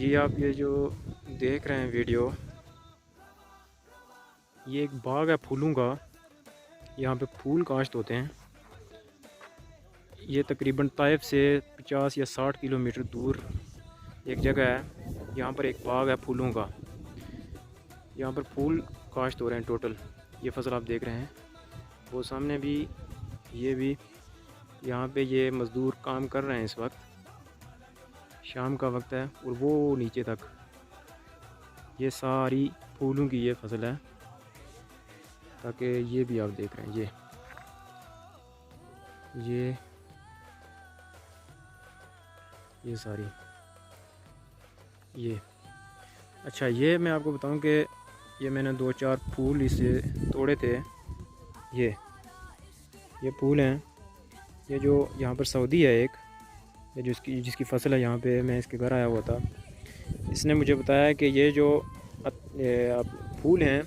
जी आप ये जो देख रहे हैं वीडियो, ये एक बाग है फूलों का। यहाँ पे फूल काश्त होते हैं। ये तकरीबन ताइफ से 50 या 60 किलोमीटर दूर एक जगह है। यहाँ पर एक बाग है फूलों का। यहाँ पर फूल काश्त हो रहे हैं टोटल। ये फसल आप देख रहे हैं, वो सामने भी, ये भी। यहाँ पे ये मज़दूर काम कर रहे हैं। इस वक्त शाम का वक्त है और वो नीचे तक ये सारी फूलों की ये फसल है। ताकि ये भी आप देख रहे हैं, ये सारी ये। अच्छा, ये मैं आपको बताऊं कि ये मैंने 2-4 फूल इससे तोड़े थे। ये फूल हैं। ये जो यहाँ पर सऊदी है एक, ये जिसकी फसल है, यहाँ पे मैं इसके घर आया हुआ था। इसने मुझे बताया कि ये जो फूल हैं,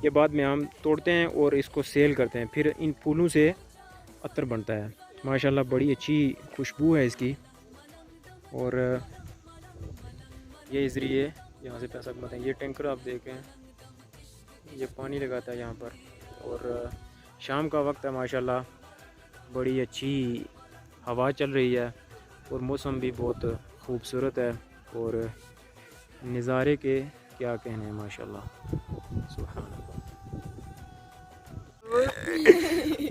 ये बाद में हम तोड़ते हैं और इसको सेल करते हैं। फिर इन फूलों से अतर बनता है। माशाल्लाह बड़ी अच्छी खुशबू है इसकी। और ये ज़रिए यहाँ से पैसा कमाते हैं। ये टैंकर आप देखें, ये पानी लगाता है यहाँ पर। और शाम का वक्त है, माशाल्लाह बड़ी अच्छी हवा चल रही है और मौसम भी बहुत खूबसूरत है। और नज़ारे के क्या कहने हैं, माशाल्लाह। सुभान अल्लाह।